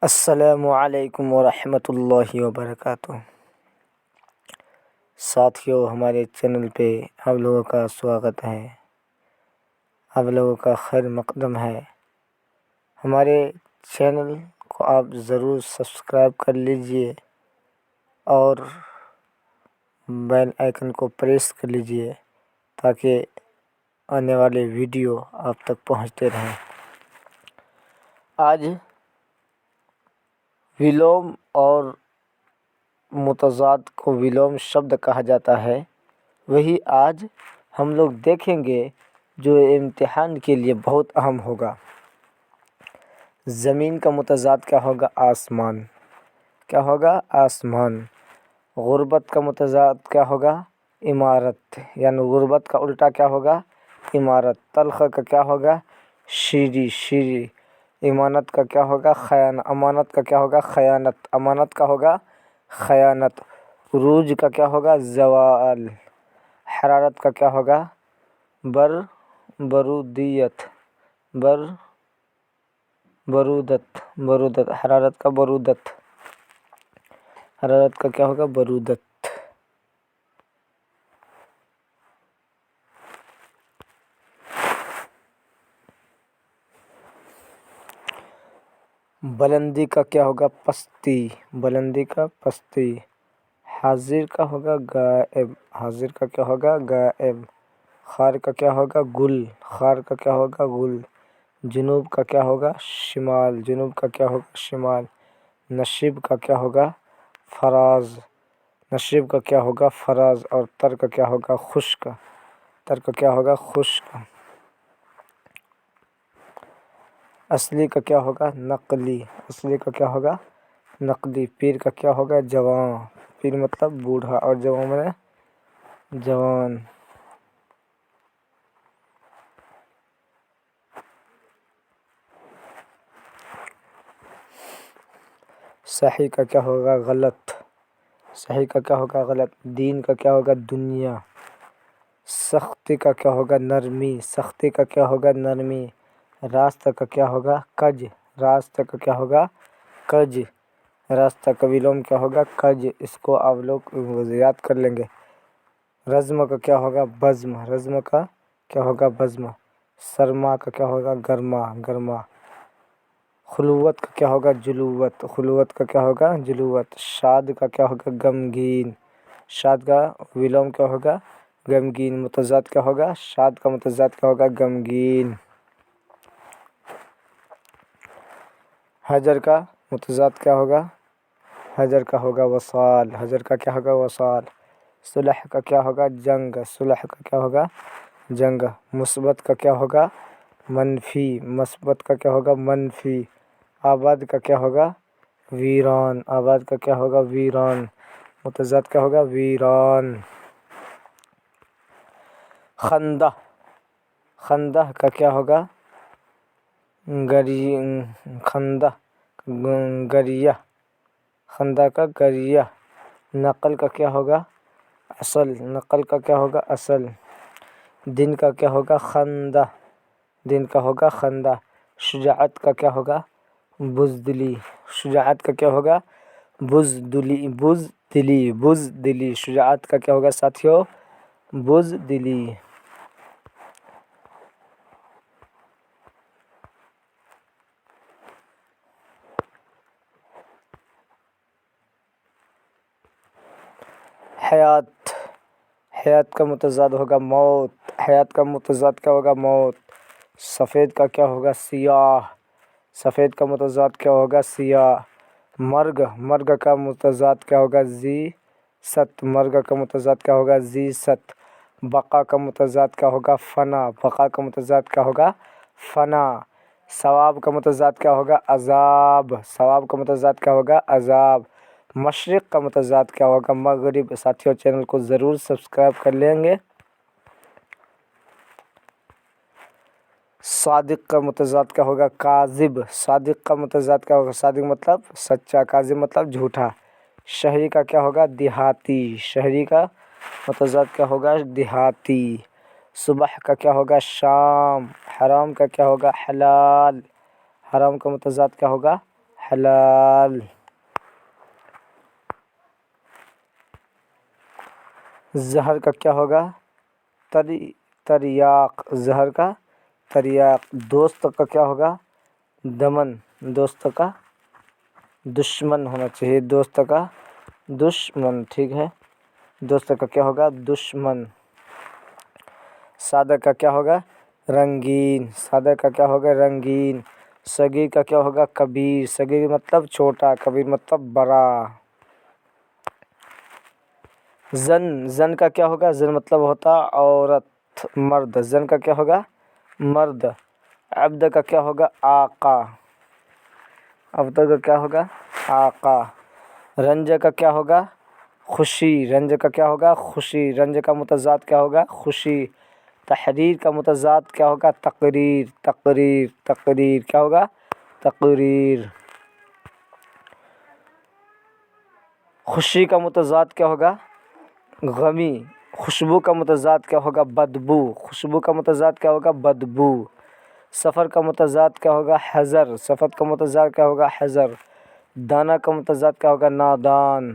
السلام علیکم ورحمۃ اللہ وبرکاتہ۔ ساتھیوں، ہمارے چینل پہ آپ لوگوں کا سواگت ہے، آپ لوگوں کا خیر مقدم ہے۔ ہمارے چینل کو آپ ضرور سبسکرائب کر لیجئے اور بیل آئیکن کو پریس کر لیجئے تاکہ آنے والے ویڈیو آپ تک پہنچتے رہیں۔ آج ولوم اور متضاد کو ولوم شبد کہا جاتا ہے، وہی آج ہم لوگ دیکھیں گے جو امتحان کے لیے بہت اہم ہوگا۔ زمین کا متضاد کیا ہوگا؟ آسمان۔ کیا ہوگا؟ آسمان۔ غربت کا متضاد کیا ہوگا؟ عمارت، یعنی غربت کا الٹا کیا ہوگا؟ عمارت۔ تلخ کا کیا ہوگا؟ شیریں، شیریں۔ امانت کا کیا ہوگا؟ خیانت۔ امانت کا کیا ہوگا؟ خیانت۔ امانت کا ہوگا خیانت۔ عروج کا کیا ہوگا؟ زوال۔ حرارت کا کیا ہوگا؟ برودیت، برودت، برودت۔ حرارت کا برودت، حرارت کا کیا ہوگا؟ برودت۔ بلندی کا کیا ہوگا؟ پستی، بلندی کا پستی۔ حاضر کا ہوگا غائب، حاضر کا کیا ہوگا؟ غائب۔ خار کا کیا ہوگا؟ گل، خار کا کیا ہوگا؟ گل۔ جنوب کا کیا ہوگا؟ شمال، جنوب کا کیا ہوگا؟ شمال۔ نشیب کا کیا ہوگا؟ فراز، نشیب کا کیا ہوگا؟ فراز۔ اور تر کا کیا ہوگا؟ خشک، تر کا کیا ہوگا؟ خشک۔ اصلی کا کیا ہوگا؟ نقلی، اصلی کا کیا ہوگا؟ نقلی۔ پیر کا کیا ہوگا؟ جوان، پیر مطلب بوڑھا اور جوان میں جوان۔ صحیح کا کیا ہوگا؟ غلط، صحیح کا کیا ہوگا؟ غلط۔ دین کا کیا ہوگا؟ دنیا۔ سختی کا کیا ہوگا؟ نرمی، سختی کا کیا ہوگا؟ نرمی۔ راستہ کا کیا ہوگا؟ کج، راستہ کا کیا ہوگا؟ کج۔ راستہ کا ولوم کیا ہوگا؟ کج۔ اس کو آپ لوگ یاد کر لیں گے۔ رزم کا کیا ہوگا؟ بزم، رزم کا کیا ہوگا؟ بزم۔ سرما کا کیا ہوگا؟ گرما، گرما۔ خلوت کا کیا ہوگا؟ جلوت، خلوت کا کیا ہوگا؟ جلوت۔ شاد کا کیا ہوگا؟ غمگین، شاد کا ولوم کیا ہوگا؟ غمگین۔ متضاد کیا ہوگا؟ شاد کا متضاد کیا ہوگا؟ غمگین۔ حجر کا متضاد کیا ہوگا؟ حجر کا ہوگا وصال، حجر کا کیا ہوگا؟ وصال۔ صلح کا کیا ہوگا؟ جنگ، صلح کا کیا ہوگا؟ جنگ۔ مثبت کا کیا ہوگا؟ منفی، مثبت کا کیا ہوگا؟ منفی۔ آباد کا کیا ہوگا؟ ویران، آباد کا کیا ہوگا؟ ویران۔ متضاد کیا ہوگا؟ ویران۔ خندہ، خندہ کا کیا ہوگا؟ خندہ، گریہ، خندہ کا گریہ۔ نقل کا کیا ہوگا؟ اصل، نقل کا کیا ہوگا؟ اصل۔ دن کا کیا ہوگا؟ خندہ، دن کا ہوگا خندہ۔ شجاعت کا کیا ہوگا؟ بزدلی، شجاعت کا کیا ہوگا؟ بزدلی، بزدلی، بزدلی۔ شجاعت کا کیا ہوگا ساتھیوں؟ بزدلی۔ حیات، حیات کا متضاد ہوگا موت، حیات کا متضاد کیا ہوگا؟ موت۔ سفید کا کیا ہوگا؟ سیاہ، سفید کا متضاد کیا ہوگا؟ سیاہ۔ مرگ، مرگ کا متضاد کیا ہوگا؟ ذی ست، مرگ کا متضاد کیا ہوگا؟ ذی ست۔ بقا کا متضاد کیا ہوگا؟ فنا، بقا کا متضاد کیا ہوگا؟ فنا۔ ثواب کا متضاد کیا ہوگا؟ عذاب، ثواب کا متضاد کیا ہوگا؟ عذاب۔ مشرق کا متضاد کیا ہوگا؟ مغرب۔ ساتھیوں، چینل کو ضرور سبسکرائب کر لیں گے۔ صادق کا متضاد کیا ہوگا؟ کاذب، صادق کا متضاد کیا ہوگا؟ صادق مطلب سچا، کاذب مطلب جھوٹا۔ شہری کا کیا ہوگا؟ دیہاتی، شہری کا متضاد کیا ہوگا؟ دیہاتی۔ صبح کا کیا ہوگا؟ شام۔ حرام کا کیا ہوگا؟ حلال، حرام کا متضاد کیا ہوگا؟ حلال. زہر کا کیا ہوگا؟ تریاق. زہر کا تریاق. دوست کا کیا ہوگا؟ دمن. دوست کا دشمن ہونا چاہیے. دوست کا دشمن. ٹھیک ہے، دوست کا کیا ہوگا؟ دشمن. سادہ کا کیا ہوگا؟ رنگین. سادہ کا کیا ہوگا؟ رنگین. صغیر کا کیا ہوگا؟ کبیر. صغیر مطلب چھوٹا، کبیر مطلب بڑا. زن کا کیا ہوگا؟ زن مطلب ہوتا عورت، مرد. زن کا کیا ہوگا؟ مرد. عبد کا کیا ہوگا؟ آقا. عبد کا کیا ہوگا؟ آقا. رنج کا کیا ہوگا؟ خوشی. رنج کا کیا ہوگا؟ خوشی. رنج کا متضاد کیا ہوگا؟ خوشی. تحریر کا متضاد کیا ہوگا؟ تقریر. تقریر. تقریر کیا ہوگا؟ تقریر. خوشی کا متضاد کیا ہوگا؟ غمی. خوشبو کا متضاد کیا ہوگا؟ بدبو. خوشبو کا متضاد کیا ہوگا؟ بدبو. سفر کا متضاد کیا ہوگا؟ حضر. سفر کا متضاد کیا ہوگا؟ حضر. دانا کا متضاد کیا ہوگا؟ نادان.